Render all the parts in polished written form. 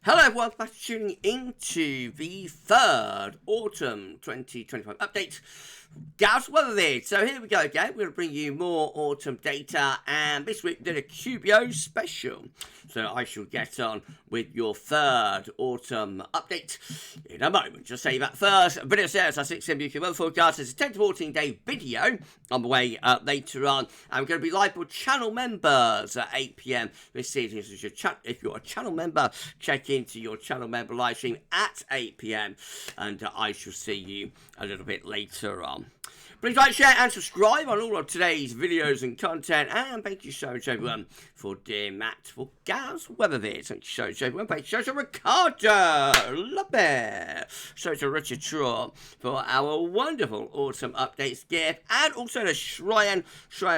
Hello everyone, thanks for tuning into the third autumn 2025 update. GavsWeatherVids. So here we go again. We're going to bring you more autumn data, and this week we did a QBO Special. So I shall get on with your third autumn update in a moment. Just say that first. Video says our 6 UK weather forecast is a 10 to 14 day video on the way later on. And we're going to be live for channel members at 8 PM this evening. So if you're a channel member, check into your channel member live stream at 8 PM, and I shall see you a little bit later on. Please like, share and subscribe on all of today's videos and content, and thank you so much everyone for dear Matt for GavsWeatherVids. Thank you so much everyone. Thank you so much Ricardo, love it. So to Richard Traw for our wonderful autumn updates gift, and also to Shryan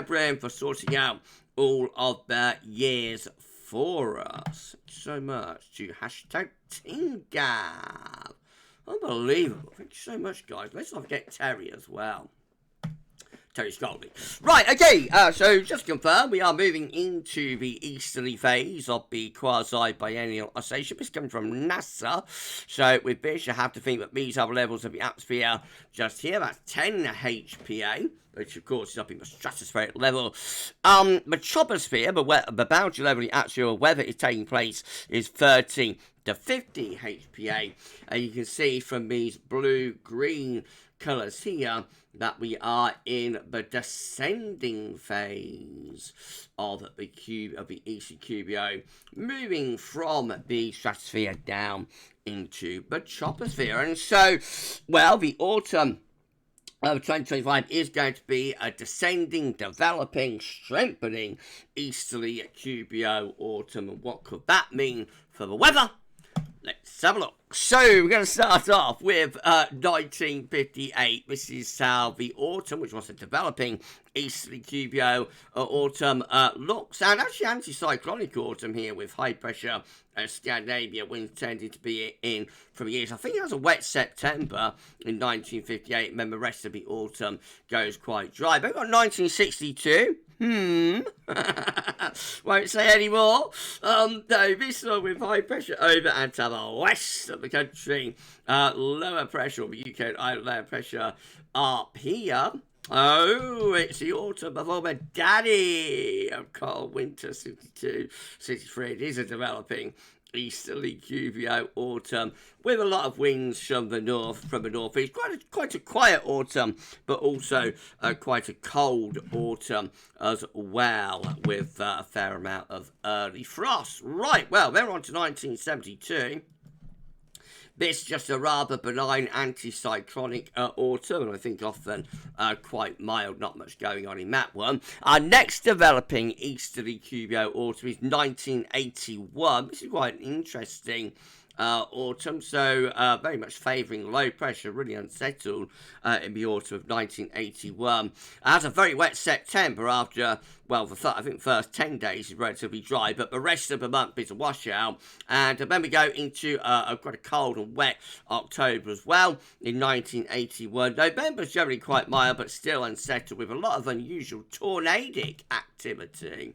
Brian for sorting out all of the years for us. Thank you so much to hashtag TeamGav. Unbelievable. Thank you so much, guys. Let's not forget Terry as well. Terry Scaldy. Right, okay, so just to confirm, we are moving into the easterly phase of the quasi-biennial oscillation. This is coming from NASA. So with this, you have to think that these are the levels of the atmosphere just here. That's 10 HPA, which of course is up in the stratospheric level. The troposphere, the boundary level of the actual weather is taking place, is 30 to 50 HPA. And you can see from these blue-green colours here that we are in the descending phase of the eastern QBO, moving from the stratosphere down into the troposphere. And so, well, the autumn of 2025 is going to be a descending, developing, strengthening easterly QBO autumn. And what could that mean for the weather? Let's have a look. So, we're going to start off with 1958. This is how the autumn, which was a developing easterly QBO autumn, looks. And actually anticyclonic autumn here with high pressure Scandinavia winds tending to be in for the years. I think it has a wet September in 1958, and then the rest of the autumn goes quite dry. But we've got 1962. Won't say any more. No, this one with high pressure over and to the west of the country. Lower pressure, or the UK lower pressure up here. Oh, it's the autumn of my daddy of cold winter 62, 63. It is a developing easterly QBO autumn with a lot of winds from the northeast. Quite a quiet autumn, but also quite a cold autumn as well, with a fair amount of early frost. Right, well, then we're on to 1972. This is just a rather benign anticyclonic autumn, and I think often quite mild, not much going on in that one. Our next developing easterly QBO autumn is 1981. This is quite an interesting autumn, so very much favouring low pressure, really unsettled in the autumn of 1981. It has a very wet September after, well, I think the first 10 days is relatively dry, but the rest of the month is a washout. And then we go into quite a cold and wet October as well in 1981. November is generally quite mild, but still unsettled with a lot of unusual tornadic activity.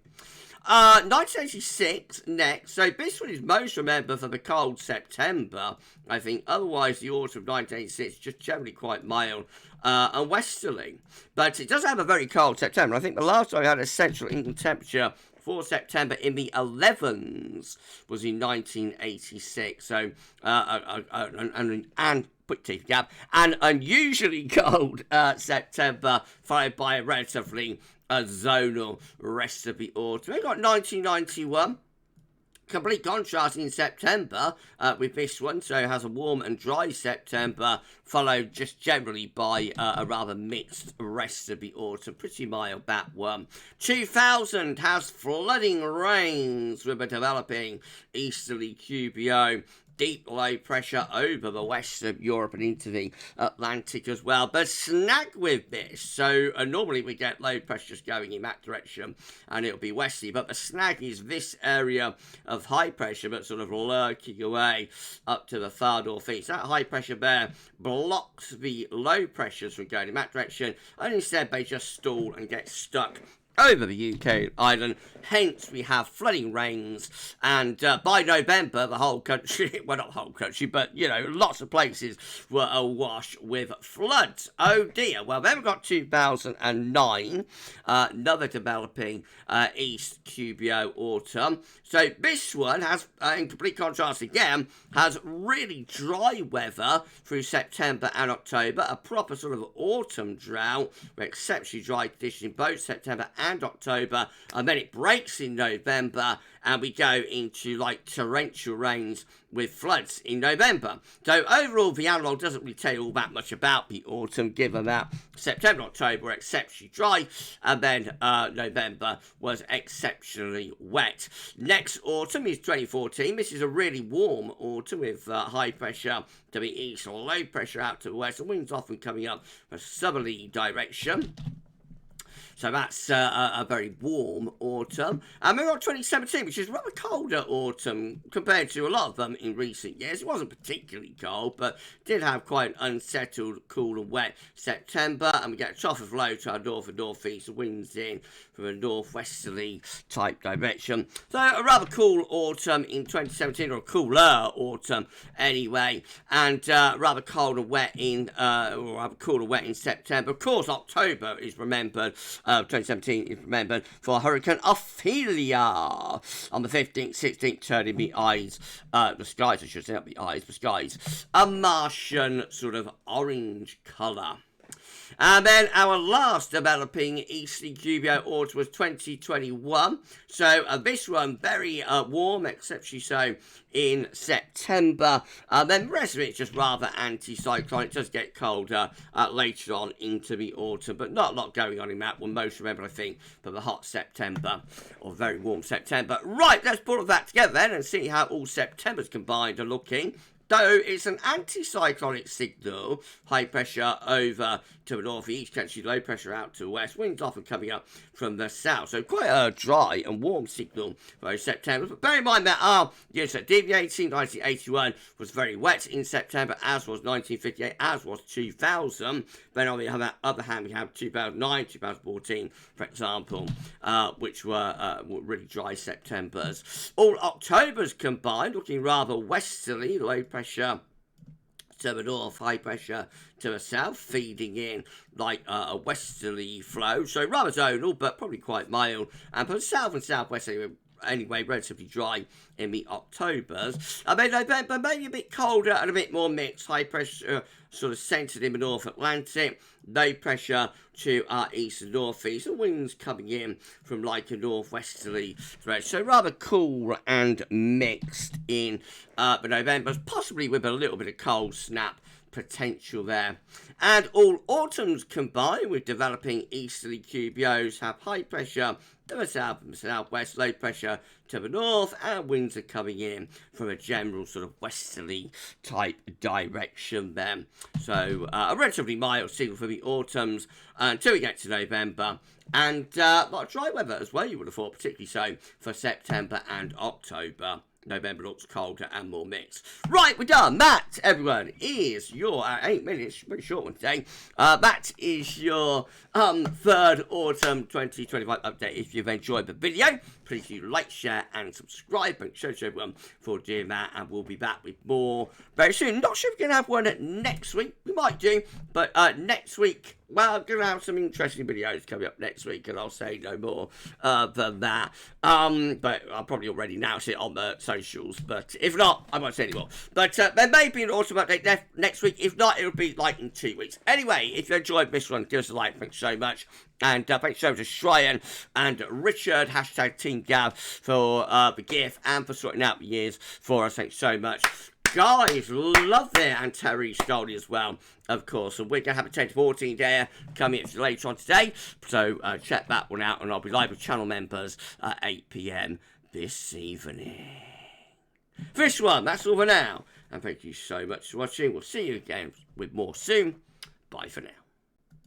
1986 next. So this one is most remembered for the cold September, I think. Otherwise, the autumn of 1986 is just generally quite mild and westerly. But it does have a very cold September. I think the last time we had a central England temperature for September in the 11s was in 1986. So, and quick teeth gap, an unusually cold September, followed by a relatively zonal rest of the autumn. We've got 1991. Complete contrast in September with this one, so it has a warm and dry September, followed just generally by a rather mixed rest of the autumn. Pretty mild, that one. 2000 has flooding rains with a developing easterly QBO. Deep low pressure over the west of Europe and into the Atlantic as well. But snag with this, so normally we get low pressures going in that direction and it'll be westerly, but the snag is this area of high pressure but sort of lurking away up to the far northeast. That high pressure there blocks the low pressures from going in that direction, and instead they just stall and get stuck over the UK and Ireland. Hence, we have flooding rains, and by November, the whole country, well, not the whole country, but, you know, lots of places were awash with floods. Oh, dear. Well, then we got 2009, another developing East QBO Autumn. So this one has, in complete contrast again, has really dry weather through September and October, a proper sort of autumn drought with exceptionally dry conditions in both September and October, and then it breaks in November, and we go into like torrential rains with floods in November. So overall, the analogue doesn't really tell you all that much about the autumn, given that September and October were exceptionally dry, and then November was exceptionally wet. Next autumn is 2014. This is a really warm autumn with high pressure to the east or low pressure out to the west, and winds often coming up from a southerly direction. So that's a very warm autumn. And we're on 2017, which is a rather colder autumn compared to a lot of them in recent years. It wasn't particularly cold, but did have quite an unsettled, cool and wet September. And we get a trough of low to our north and northeast, winds in from a northwesterly type direction. So a rather cool autumn in 2017, or a cooler autumn anyway. And rather cold and wet in, or rather cool and wet in September. Of course, October is remembered. 2017 is remembered for Hurricane Ophelia on the 15th, 16th, turning the skies, I should say, not the eyes, the skies, a Martian sort of orange colour. And then our last developing easterly QBO autumn was 2021. So this one very warm, exceptionally so in September. Then the rest of it's just rather anti-cyclone. It does get colder later on into the autumn, but not a lot going on in that one. Most remember, I think, for the hot September, or very warm September. Right, let's put all that together then and see how all Septembers combined are looking. So it's an anticyclonic signal, high pressure over to the northeast, country low pressure out to the west, winds often coming up from the south. So quite a dry and warm signal for September. But bear in mind that years that deviating, 1981 was very wet in September, as was 1958, as was 2000. Then on the other hand, we have 2009, 2014, for example, which were really dry Septembers. All Octobers combined, looking rather westerly, low pressure to the north, high pressure to the south, feeding in like a westerly flow. So rather zonal, but probably quite mild. And for the south and southwest anyway, relatively dry in the Octobers. I mean, November maybe a bit colder and a bit more mixed. High pressure sort of centred in the North Atlantic. Low pressure to our east and northeast. And winds coming in from like a northwesterly direction. So rather cool and mixed in the Novembers, possibly with a little bit of cold snap potential there. And all autumns combined with developing easterly QBOs have high pressure to the south and southwest, low pressure to the north, and winds are coming in from a general sort of westerly type direction then. So a relatively mild signal for the autumns until we get to November. And a lot of dry weather as well, you would have thought, particularly so for September and October. November looks colder and more mixed. Right, we're done. That, everyone, is your 8 minutes, pretty short one today. That is your third autumn 2025 update. If you've enjoyed the video, please do like, share, and subscribe. Thanks so much, everyone, for doing that. And we'll be back with more very soon. Not sure if we're going to have one next week. We might do, but next week, well, I'm going to have some interesting videos coming up next week, and I'll say no more than that. But I'll probably already announce it on the socials, but if not, I won't say any more. But there may be an autumn update next week. If not, it'll be like in 2 weeks. Anyway, if you enjoyed this one, give us a like. Thanks so much. And thanks so much to Shryan and Richard, hashtag Team Gav, for the gift and for sorting out the years for us. Thanks so much. Guys, love there, and Terry Scully as well, of course. And we're going to have a 10 to 14 there coming later on today. So check that one out, and I'll be live with channel members at 8 PM this evening. For this one, that's all for now. And thank you so much for watching. We'll see you again with more soon. Bye for now.